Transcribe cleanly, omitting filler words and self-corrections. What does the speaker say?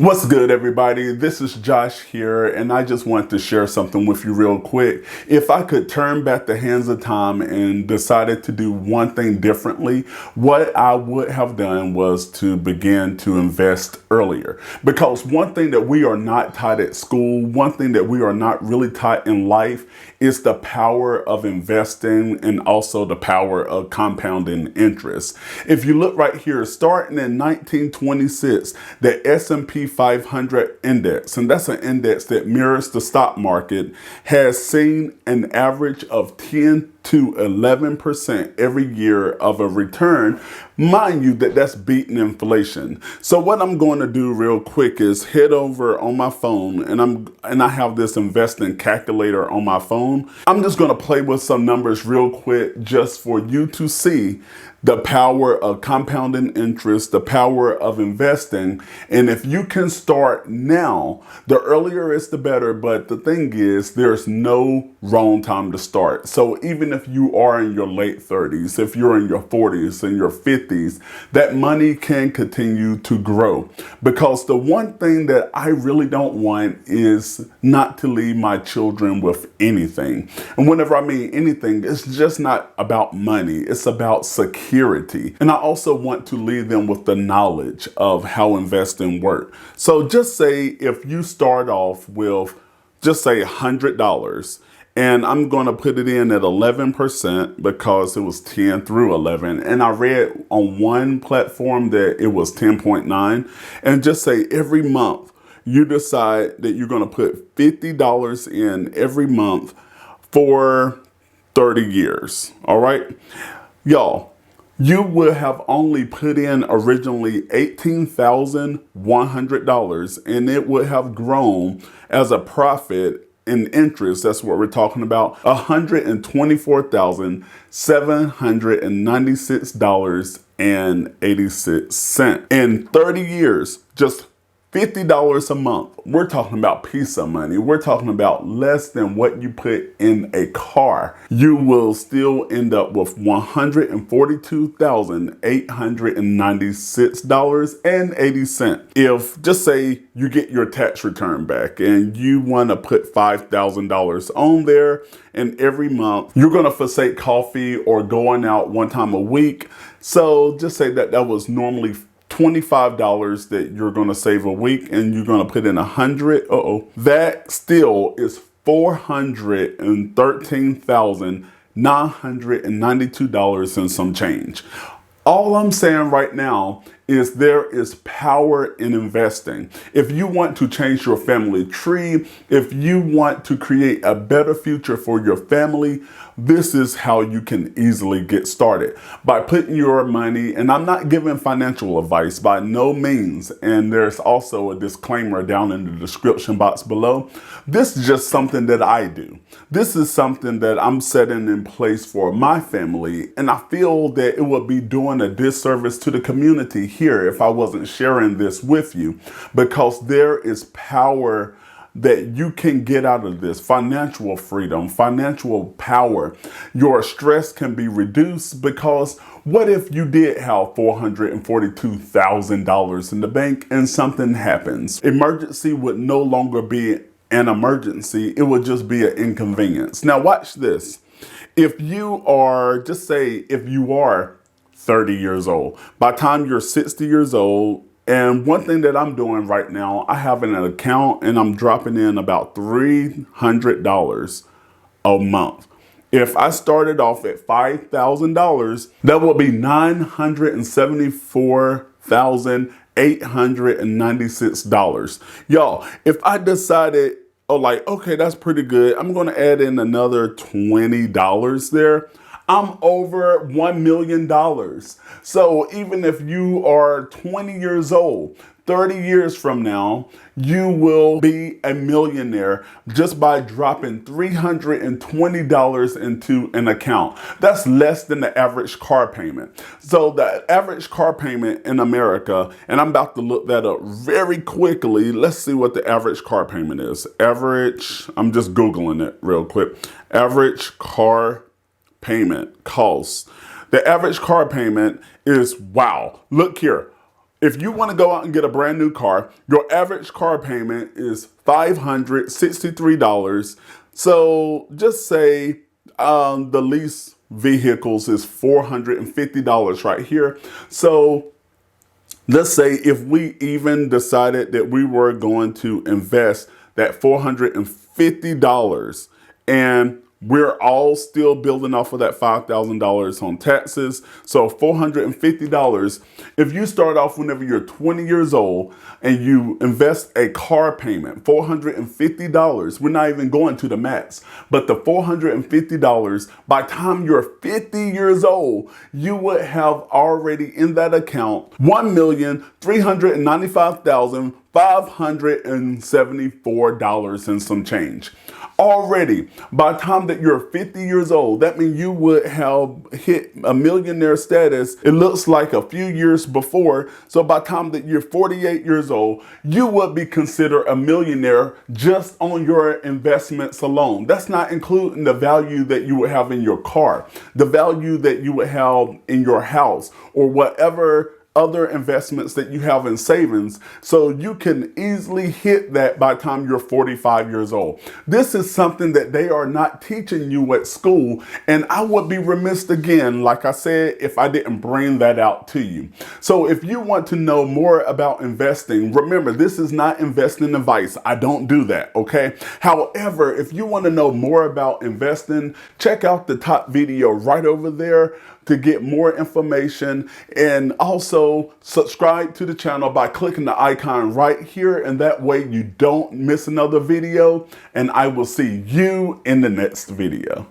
What's good, everybody? This is Josh here, and I just want to share something with you real quick. If I could turn back the hands of time and decided to do one thing differently, what I would have done was to begin to invest earlier. Because one thing that we are not taught at school, one thing that we are not really taught in life is the power of investing and also the power of compounding interest. If you look right here, starting in 1926, the S&P 500 index, and that's an index that mirrors the stock market, has seen an average of 10 to 11% every year of a return. Mind you that that's beating inflation. So what I'm going to do real quick is head over on my phone, and I have this investing calculator on my phone. I'm just going to play with some numbers real quick just for you to see the power of compounding interest, the power of investing. And if you can start now, the earlier is the better. But the thing is, there's no wrong time to start. So even if you are in your late 30s, if you're in your 40s and your 50s, that money can continue to grow. Because the one thing that I really don't want is not to leave my children with anything. And whenever I mean anything, it's just not about money. It's about security. And I also want to leave them with the knowledge of how investing works. So just say if you start off with, just say $100, and I'm going to put it in at 11% because it was 10 through 11. And I read on one platform that it was 10.9. And just say every month you decide that you're going to put $50 in every month for 30 years. All right, y'all. You would have only put in originally $18,100, and it would have grown as a profit in interest. That's what we're talking about. $124,796.86 in 30 years. Just $50 a month. We're talking about piece of money. We're talking about less than what you put in a car. You will still end up with $142,896.80. If, just say you get your tax return back and you want to put $5,000 on there, and every month you're going to forsake coffee or going out one time a week. So just say that that was normally $25 that you're going to save a week, and you're going to put in 100. That still is $413,992 and some change. All I'm saying right now is there is power in investing. If you want to change your family tree, if you want to create a better future for your family, this is how you can easily get started. By putting your money, and I'm not giving financial advice by no means, and there's also a disclaimer down in the description box below. This is just something that I do. This is something that I'm setting in place for my family, and I feel that it would be doing a disservice to the community here if I wasn't sharing this with you, because there is power that you can get out of this. Financial freedom, financial power. Your stress can be reduced, because what if you did have $442,000 in the bank and something happens? Emergency would no longer be an emergency. It would just be an inconvenience. Now watch this. If you are, just say if you are 30 years old, by the time you're 60 years old, and one thing that I'm doing right now, I have an account and I'm dropping in about $300 a month. If I started off at $5,000, that would be $974,896. Y'all, if I decided, okay, that's pretty good, I'm going to add in another $20 there, I'm over $1 million. So even if you are 20 years old, 30 years from now, you will be a millionaire just by dropping $320 into an account. That's less than the average car payment. So the average car payment in America, and I'm about to look that up very quickly. Let's see what the average car payment is. I'm just Googling it real quick. Average car payment costs. The average car payment is, wow, look here, If you want to go out and get a brand new car, your average car payment is $563. So just say the lease vehicles is $450 right here. So let's say if we even decided that we were going to invest that $450 and we're all still building off of that $5,000 on taxes. So $450. If you start off whenever you're 20 years old and you invest a car payment, $450, we're not even going to the max, but the $450, by the time you're 50 years old, you would have already in that account $1,395,574 and some change. Already, by the time that you're 50 years old, that means you would have hit a millionaire status. It looks like a few years before. So by the time that you're 48 years old, you would be considered a millionaire just on your investments alone. That's not including the value that you would have in your car, the value that you would have in your house, or whatever other investments that you have in savings. So you can easily hit that by the time you're 45 years old. This is something that they are not teaching you at school. And I would be remiss again, like I said, if I didn't bring that out to you. So if you want to know more about investing, remember, this is not investing advice. I don't do that. Okay. However, if you want to know more about investing, check out the top video right over there to get more information, and also subscribe to the channel by clicking the icon right here, and that way you don't miss another video, and I will see you in the next video.